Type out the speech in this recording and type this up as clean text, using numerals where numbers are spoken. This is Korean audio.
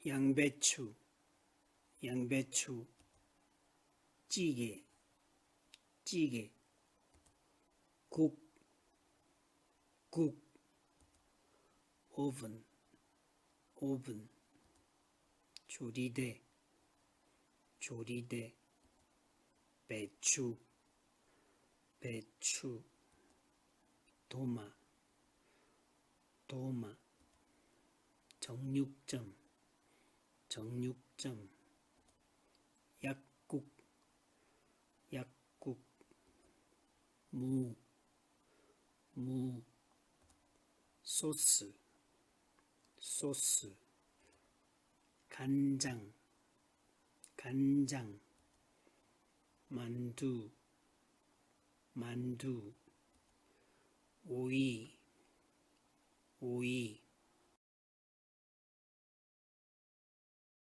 양배추, 찌개, 국, 오븐, 조리대, 배추, 도마, jeong-yugjeom, yaggug, 무, 소스, 간장, 만두, 오이,